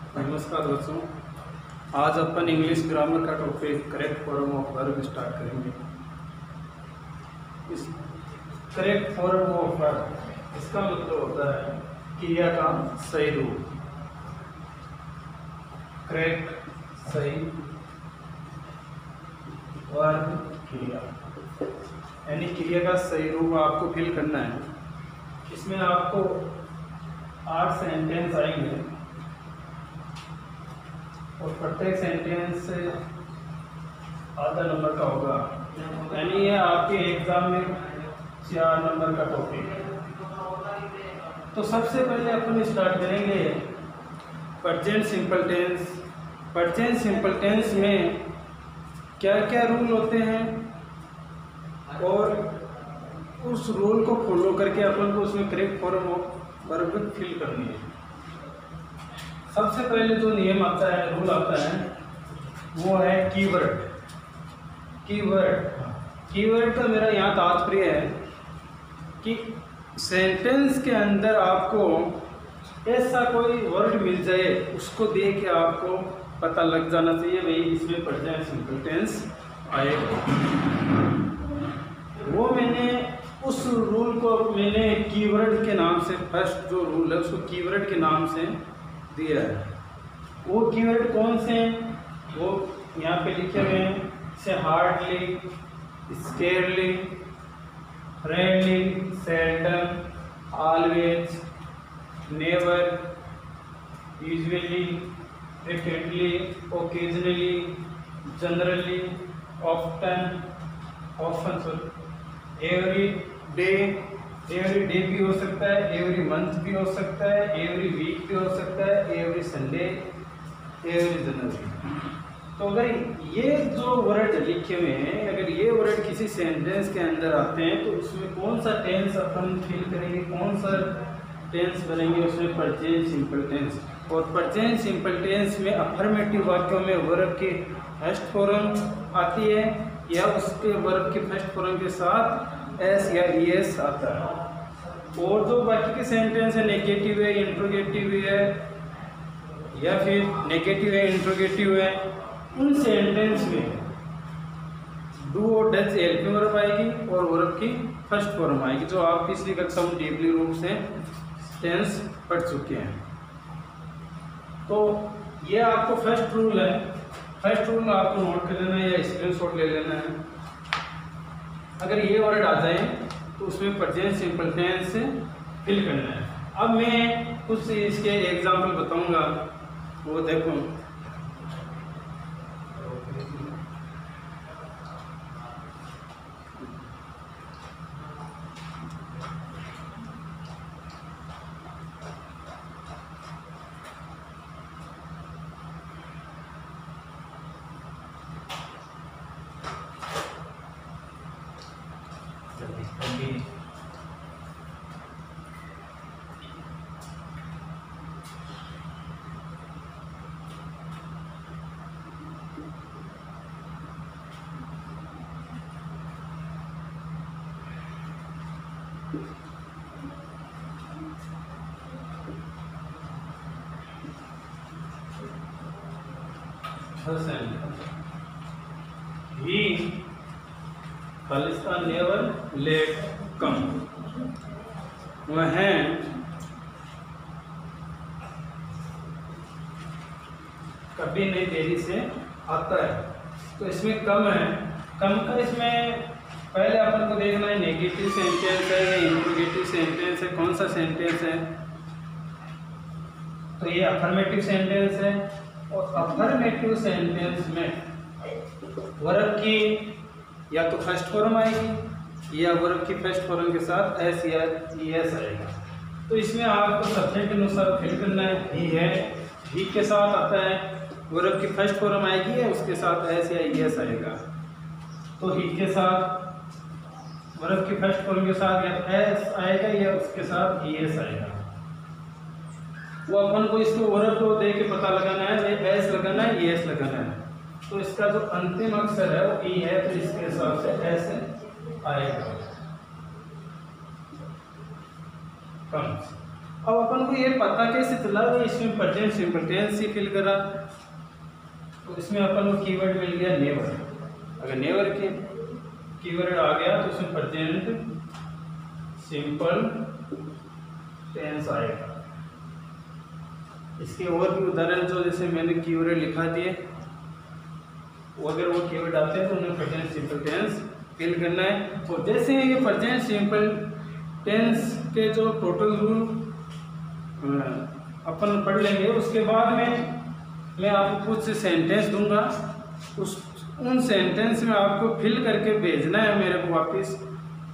नमस्कार दोस्तों, आज अपन इंग्लिश ग्रामर का topic correct form of verb start करेंगे। इस करेक्ट फॉर्म ऑफ वर्ब इसका मतलब होता है क्रिया का सही रूप। करेक्ट सही वर्ब क्रिया यानी क्रिया का सही रूप आपको फिल करना है। इसमें आपको 8 सेंटेंस आएंगे और प्रत्येक सेंटेंस से आधा नंबर का होगा, यानी ये आपके एग्जाम में 4 नंबर का टॉपिक है। तो सबसे पहले अपन स्टार्ट करेंगे present simple tense. Present simple tense में क्या क्या रूल होते हैं और उस रूल को फॉलो करके अपन को उसमें correct form of verb fill करनी है। सबसे पहले जो नियम आता है, रूल आता है, वो है कीवर्ड। कीवर्ड का मेरा यहाँ तात्पर्य है कि सेंटेंस के अंदर आपको ऐसा कोई वर्ड मिल जाए उसको देख के आपको पता लग जाना चाहिए भाई इसमें प्रेजेंट सिंपल टेंस आएगा। वो मैंने उस रूल को मैंने कीवर्ड के नाम से, फर्स्ट जो रूल है उसको कीवर्ड के नाम से दिया है। वो कीवर्ड कौन से हैं वो यहाँ पे लिखे हुए हैं, से hardly, scarcely, friendly, seldom, always, never, usually, frequently, occasionally, generally, often, every day भी हो सकता है, एवरी मंथ भी हो सकता है, एवरी वीक भी हो सकता है, एवरी संडे, एवरी जनवरी। तो अगर ये जो वर्ड लिखे हुए हैं, अगर ये वर्ड किसी सेंटेंस के अंदर आते हैं तो उसमें कौन सा टेंस अपन फिल करेंगे, कौन सा टेंस बनेंगे, उसमें प्रेजेंट सिंपल टेंस। और प्रेजेंट सिंपल टेंस में अफर्मेटिव वाक्यों में वर्ब की फर्स्ट फॉर्म आती है या उसके वर्ब के फर्स्ट फॉर्म के साथ एस या ईएस आता है। और जो बाकी के सेंटेंस है, नेगेटिव है, इंट्रोगेटिव है या फिर नेगेटिव है, इंट्रोगेटिव है, उन सेंटेंस में डू और डज हेल्पिंग वर्ब आएगी और वर्ब की फर्स्ट फॉर्म आएगी, जो आप पिछली कक्षा में डीपली रूप से टेंस पढ़ चुके हैं। तो ये आपको फर्स्ट रूल है। फर्स्ट रूल आपको नोट कर लेना है या स्क्रीनशॉट ले लेना है। अगर ये वर्ड आ जाए तो उसमें प्रेजेंट सिंपल टेंस से फिल करना है। अब मैं कुछ इसके एग्जाम्पल बताऊंगा, वो देखो। He खालिस्तान नेवर लेट कम, वह कभी नहीं देरी से आता है। तो इसमें कम है, कम का इसमें पहले अपन को देखना है नेगेटिव सेंटेंस है या इंट्रोगेटिव सेंटेंस है, कौन सा सेंटेंस है। तो ये अफर्मेटिव सेंटेंस है और अफर्मेटिव सेंटेंस में वर्ब की या तो फर्स्ट फॉर्म आएगी या वर्ब की फर्स्ट फॉर्म के साथ एस या ईएस आएगा। तो इसमें आपको सब्जेक्ट के अनुसार फिल करना है। ही है, ही के साथ आता है, वर्ब की फर्स्ट फॉर्म आएगी या उसके साथ एस या ईएस आएगा। तो ही के साथ वर्ब की फर्स्ट फॉर्म के साथ या एस आएगा या उसके साथ ईएस आएगा। वो अपन को इसको वर्ब को देख के पता लगाना है, एस लगाना है, ईएस लगाना है। तो इसका जो अंतिम अक्षर है वो ई है, तो इसके हिसाब से एस आएगा। कम्स। अब अपन को ये पता कैसे चला कि इसमें प्रेजेंट सिंपल टेंस ही फिल करा, तो इसमें अपन को कीवर्ड मिल गया नेवर। अगर नेवर के कीवर्ड आ गया तो इसमें प्रेजेंट सिंपल टेंस आएगा। इसके और भी उदाहरण जो जैसे मैंने कीवर्ड लिखा दिए, अगर वो कीवर्ड आते हैं तो उन्हें प्रेजेंट सिंपल टेंस फिल करना है। तो जैसे ये प्रेजेंट सिंपल टेंस के जो टोटल रूल अपन पढ़ लेंगे, उसके बाद में मैं आपको कुछ सेंटेंस दूंगा, उन सेंटेंस में आपको फिल करके भेजना है मेरे को वापस,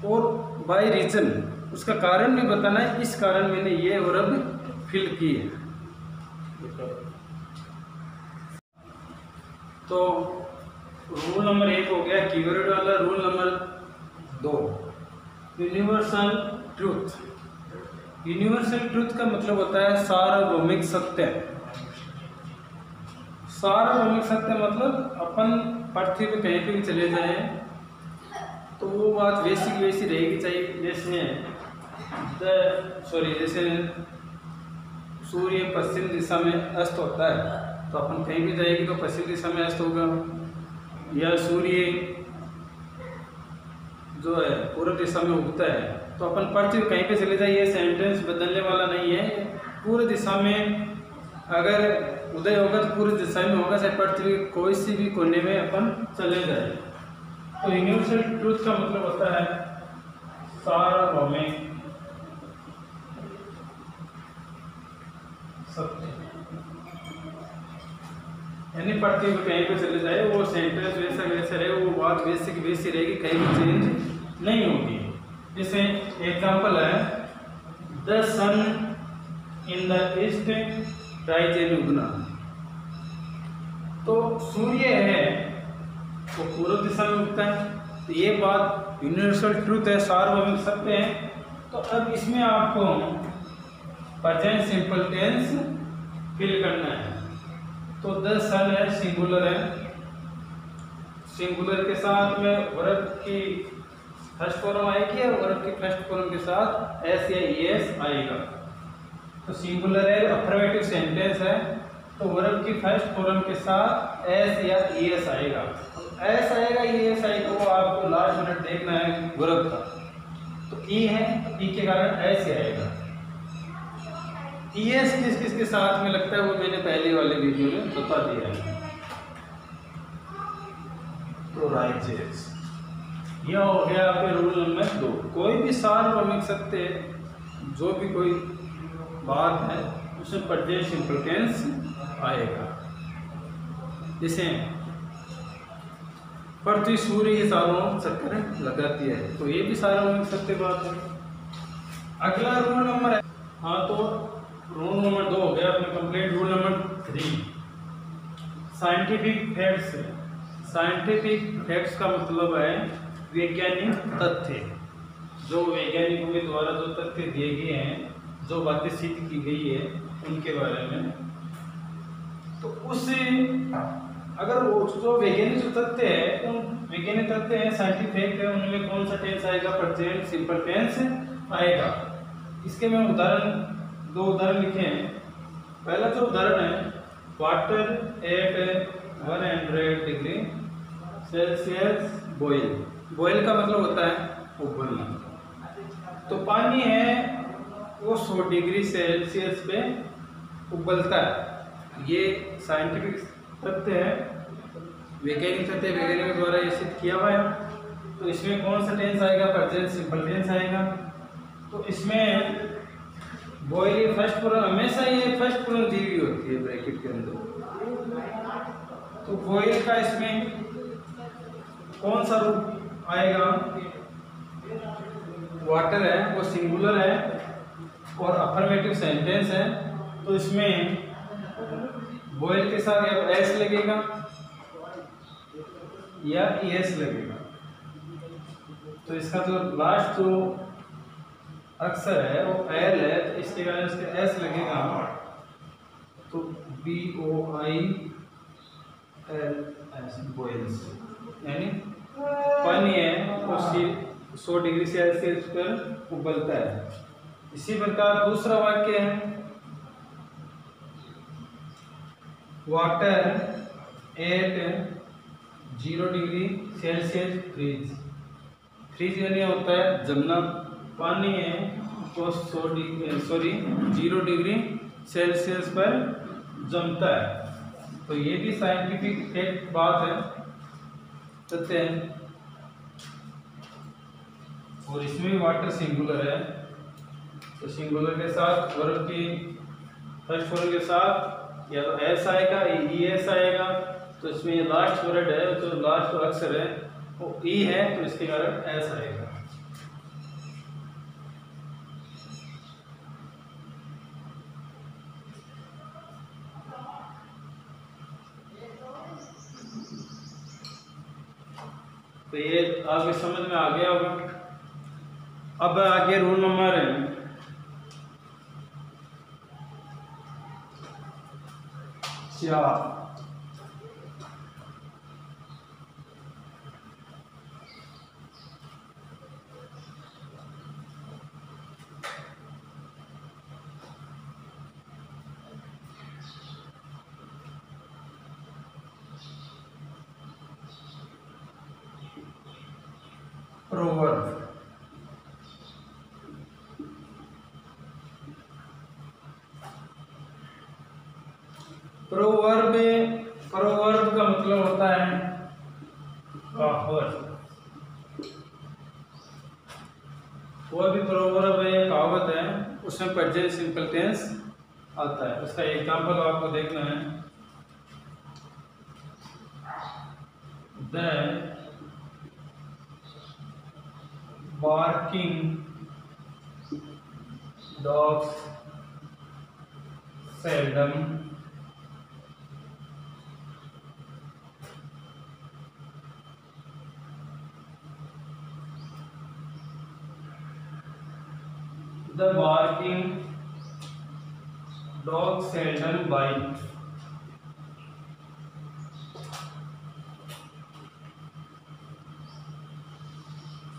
और बाय रीजन उसका कारण भी बताना है, इस कारण मैंने ये वर्ब फिल की है। तो रूल नंबर 1 हो गया कीवर्ड वाला। Rule number 2 universal truth. Universal truth का मतलब होता है सार्वभौमिक सत्य। सार्वभौमिक सत्य मतलब अपन पृथ्वी पे कहीं पे भी चले जाएं तो वो बात वैसी की वैसी रहेगी, चाहिए जैसे सूर्य पश्चिम दिशा में अस्त होता है तो अपन कहीं भी जाएगी तो पश्चिम दिशा में अस्त होगा, या सूर्य जो है पूर्व दिशा में उगता है तो अपन पृथ्वी कहीं पे चले जाइए, सेंटेंस बदलने वाला नहीं है। पूर्व दिशा में अगर उदय होगा तो पूर्व दिशा में होगा, चाहे पृथ्वी के कोई सी भी कोने में अपन चले जाए। तो यूनिवर्सल ट्रूथ का मतलब होता है सार्वभौमिक सत्य, यानी पृथ्वी पे कहीं पे चले जाए वो सेंटेंस वैसा वैसा रहे, वो बात वैसी की वैसी रहेगी, कहीं भी चेंज नहीं होगी। जैसे एग्जांपल है the sun in the east rise in उगना। तो सूर्य है वो पूर्व दिशा में उगता है, तो ये बात यूनिवर्सल ट्रूथ है, सार्वभौमिक सत्य है। तो अब इसमें आपको प्रेजेंट सिंपल टेंस फिल करना है। तो द सन है सिंगुलर है, सिंगुलर के साथ में वर्ब की फर्स्ट फॉर्म आएगी और वर्ब की फर्स्ट फॉर्म के साथ एस या ईएस आएगा। तो सिंगुलर है, अफर्मेटिव सेंटेंस है, तो वर्ब की फर्स्ट फॉर्म के साथ एस या ईएस आएगा। एस आएगा ईएस आएगा, वो आपको लास्ट मिनट देखना है वर्ब का। तो ई है, ई के कारण एस आएगा। ईएस किस किस के साथ में लगता है वो मैंने पहले वाले वीडियो में बता दिया है। तो राइजेस, यह हो गया आपके रूल नंबर 2। कोई भी सार्वभौमिक सत्य जो भी कोई बात है उसमें प्रेजेंट सिंपल टेंस आएगा। जैसे पृथ्वी सूर्य के चारों चक्कर लगाती है, तो ये भी सार्वभौमिक सत्य बात है। अगला रूल नंबर है, हाँ तो रूल नंबर 2 हो गया अपने complete. Rule number 3 scientific facts. Scientific facts का मतलब है वैज्ञानिक तथ्य, जो वैज्ञानिकों के द्वारा जो तथ्य दिए गए हैं, जो बातें सिद्ध की गई है उनके बारे में। तो उससे अगर वो जो वैज्ञानिक जो तथ्य है, उन वैज्ञानिक तथ्य है साइंटिफिक है, उनमें कौन सा टेंस आएगा? प्रेजेंट सिंपल टेंस आएगा। इसके मैं दो उदाहरण लिखे हैं। पहला जो उदाहरण है, water at 100 degree Celsius boil. Boil का मतलब होता है उबलना। तो पानी है वो 100 डिग्री सेल्सियस पे उबलता है। ये साइंटिफिक तथ्य है, वैज्ञानिक तथ्य, वैज्ञानिक द्वारा ये सिद्ध किया हुआ है। तो इसमें कौन सा टेंस आएगा? प्रेजेंट सिंपल टेंस आएगा। तो इसमें बॉयल फर्स्ट फॉर्म हमेशा ये फर्स्ट फॉर्म दी हुई होती है ब्रैकेट के अंदर। तो बॉयल का इसमें कौन सा रूप आएगा? वाटर है वो सिंगुलर है और अफर्मेटिव सेंटेंस है, तो इसमें बॉयल के साथ या एस लगेगा या एस लगेगा। तो इसका जो लास्ट जो अक्षर है वो एल है, तो इसके कारण इसका एस लगेगा। तो BOILS बॉयल्स, यानी पानी है वो 100 डिग्री सेल्सियस पर उबलता है। इसी प्रकार दूसरा वाक्य है, water at 0 degree Celsius freeze. Freeze यानी होता है जमना। पानी है तो 0 डिग्री सेल्सियस पर जमता है। तो ये भी साइंटिफिक एक बात है, सत्य है। और इसमें भी वाटर सिंगुलर है, तो सिंगुलर के साथ वर्ब की फर्स्ट फॉर्म के साथ या तो एस आएगा या ई एस आएगा। तो इसमें लास्ट वर्ड है, जो लास्ट अक्षर है वो ई है, तो इसके कारण एस आएगा। तो ये आगे समझ में आ गया होगा। अब आगे रूल नंबर 4। प्रोवर्ब। प्रोवर्ब का मतलब होता है कहावत। वो भी प्रोवर्ब है, कहावत है, उसमें प्रेजेंट सिंपल टेंस आता है। उसका एग्जांपल आपको देखना है। The barking dogs seldom the barking dog seldom bite।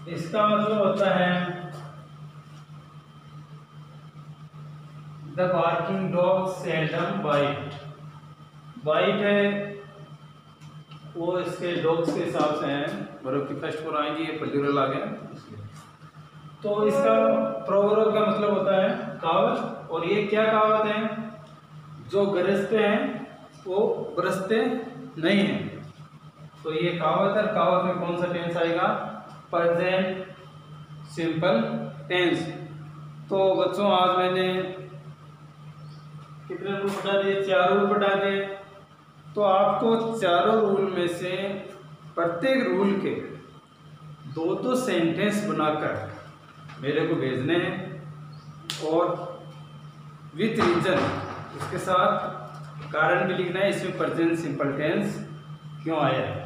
इसका मतलब होता है the barking dog seldom bite. Bite है वो इसके डॉग्स के हिसाब से है, वर्ब की फर्स्ट फॉर्म आएगी, ये प्लूरल आ गया। तो इसका प्रोवर्ब का मतलब होता है कहावत। और ये क्या कहावत है? जो गरजते हैं वो बरसते नहीं हैं। तो ये कहावत है। कहावत में कौन सा टेंस आएगा? Present simple tense. तो बच्चों आज मैंने कितने रूल पढ़ा दिए? 4 रूल पढ़ा दिए। तो आपको चारों रूल में से प्रत्येक रूल के 2-2 सेंटेंस बनाकर मेरे को भेजने हैं और विथ रीजन, इसके साथ कारण भी लिखना है इसमें प्रेजेंट सिंपल टेंस क्यों आया है।